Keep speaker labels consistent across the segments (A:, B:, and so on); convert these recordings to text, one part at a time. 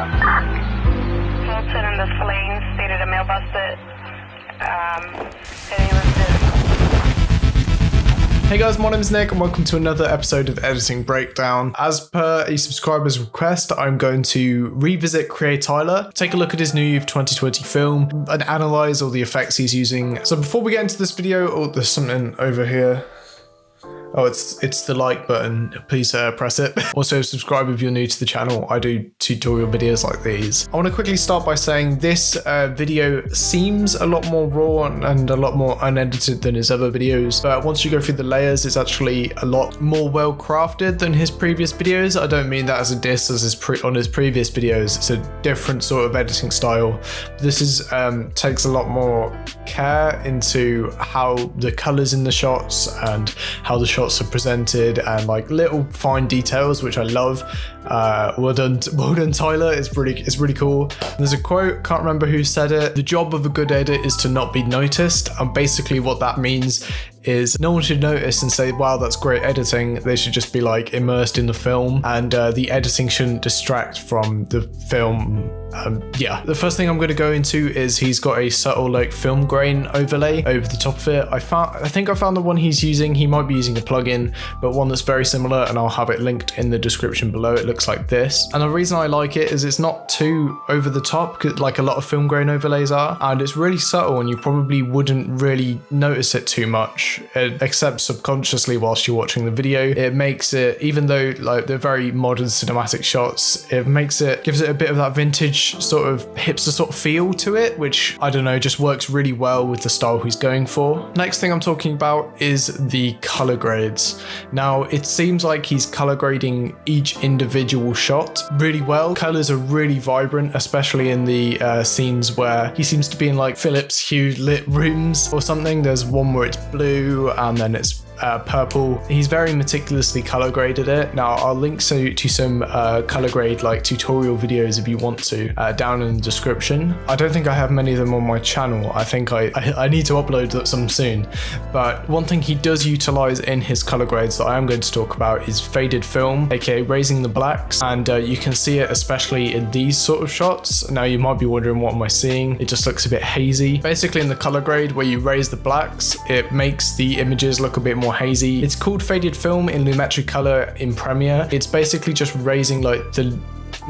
A: Hamilton and the Flames stated a male busted. And he listed.
B: Hey guys, my name is Nick and welcome to another episode of Editing Breakdown. As per a subscriber's request, I'm going to revisit Crea Tyler, take a look at his New Youth 2020 film, and analyse all the effects he's using. So before we get into this video, there's something over here. Oh, it's the like button. Please press it. Also, subscribe if you're new to the channel. I do tutorial videos like these. I want to quickly start by saying this video seems a lot more raw and a lot more unedited than his other videos. But once you go through the layers, it's actually a lot more well crafted than his previous videos. I don't mean that as a diss on his previous videos. It's a different sort of editing style. This is takes a lot more care into how the colors in the shots and how the shots are presented and like little fine details, which I love. Well done Tyler. It's really cool. There's a quote, can't remember who said it: the job of a good edit is to not be noticed. And basically what that means is no one should notice and say, wow, that's great editing. They should just be like immersed in the film, and the editing shouldn't distract from the film. Yeah, the first thing I'm going to go into is he's got a subtle like film grain overlay over the top of it. I think I found the one he's using. He might be using a plugin, but one that's very similar, and I'll have it linked in the description below. It looks like this, and the reason I like it is it's not too over the top like a lot of film grain overlays are, and it's really subtle and you probably wouldn't really notice it too much except subconsciously whilst you're watching the video. It makes it, even though like they're very modern cinematic shots, gives it a bit of that vintage sort of hipster sort of feel to it, which I don't know, just works really well with the style he's going for. Next thing I'm talking about is the color grades. Now it seems like he's color grading each individual shot really well. Colors are really vibrant, especially in the scenes where he seems to be in like Philips Hue lit rooms or something. There's one where it's blue and then it's purple. He's very meticulously color graded it. Now I'll link to some color grade like tutorial videos if you want to down in the description. I don't think I have many of them on my channel. I think I need to upload some soon. But one thing he does utilize in his color grades that I am going to talk about is faded film, aka raising the blacks, and you can see it especially in these sort of shots. Now you might be wondering, what am I seeing? It just looks a bit hazy. Basically in the color grade where you raise the blacks, it makes the images look a bit more hazy. It's called faded film in lumetric color in Premiere. It's basically just raising like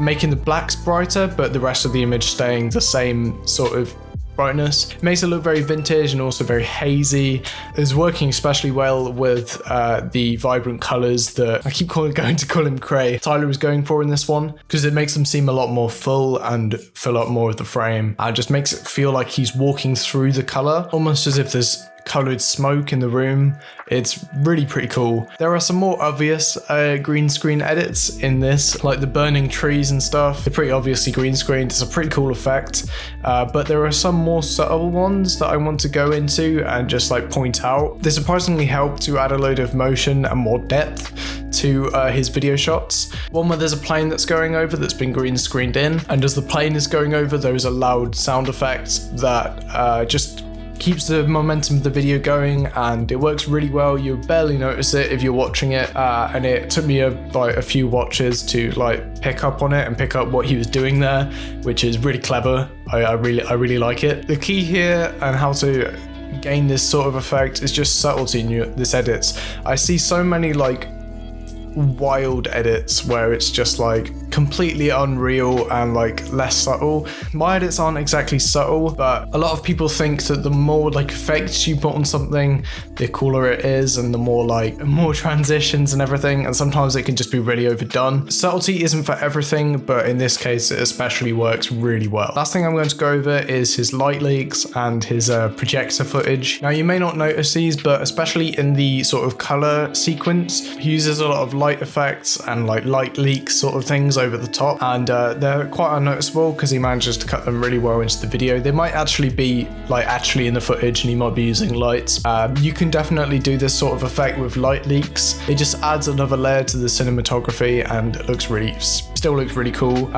B: making the blacks brighter, but the rest of the image staying the same sort of brightness. It makes it look very vintage and also very hazy. It's working especially well with the vibrant colors that I keep going to call him Crea Tyler was going for in this one, because it makes them seem a lot more full and fill up more of the frame, and just makes it feel like he's walking through the color, almost as if there's colored smoke in the room. It's really pretty cool. There are some more obvious green screen edits in this, like the burning trees and stuff. They're pretty obviously green screened. It's a pretty cool effect, but there are some more subtle ones that I want to go into and just like point out. They surprisingly help to add a load of motion and more depth to his video shots. One where there's a plane that's going over that's been green screened in, and as the plane is going over, those are loud sound effects that just keeps the momentum of the video going, and it works really well. You barely notice it if you're watching it, and it took me a few watches to like pick up on it and pick up what he was doing there, which is really clever. I really like it. The key here and how to gain this sort of effect is just subtlety in this edits. I see so many like wild edits where it's just like completely unreal and like less subtle. My edits aren't exactly subtle, but a lot of people think that the more like effects you put on something, the cooler it is, and the more transitions and everything, and sometimes it can just be really overdone. Subtlety isn't for everything, but in this case it especially works really well. Last thing I'm going to go over is his light leaks and his projector footage. Now you may not notice these, but especially in the sort of color sequence, he uses a lot of light effects and like light leaks sort of things over the top, and they're quite unnoticeable because he manages to cut them really well into the video. They might actually be like actually in the footage and he might be using lights. You can definitely do this sort of effect with light leaks. It just adds another layer to the cinematography and it still looks really cool.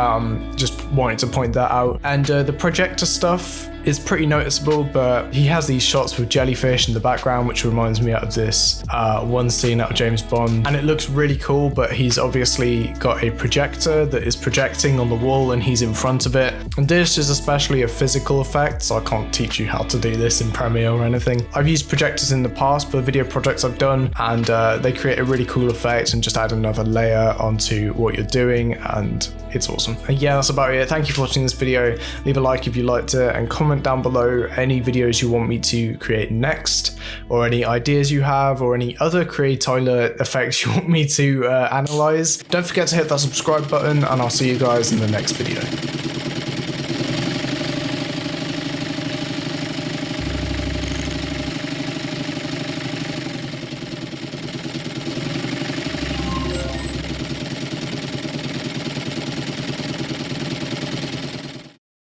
B: Just wanted to point that out. And the projector stuff, is pretty noticeable, but he has these shots with jellyfish in the background, which reminds me of this one scene out of James Bond, and it looks really cool, but he's obviously got a projector that is projecting on the wall and he's in front of it. And this is especially a physical effect, so I can't teach you how to do this in Premiere or anything. I've used projectors in the past for video projects I've done, and they create a really cool effect and just add another layer onto what you're doing, and it's awesome. And yeah, that's about it. Thank you for watching this video. Leave a like if you liked it, and comment down below any videos you want me to create next, or any ideas you have, or any other Crea Tyler effects you want me to analyze. Don't forget to hit that subscribe button, and I'll see you guys in the next video.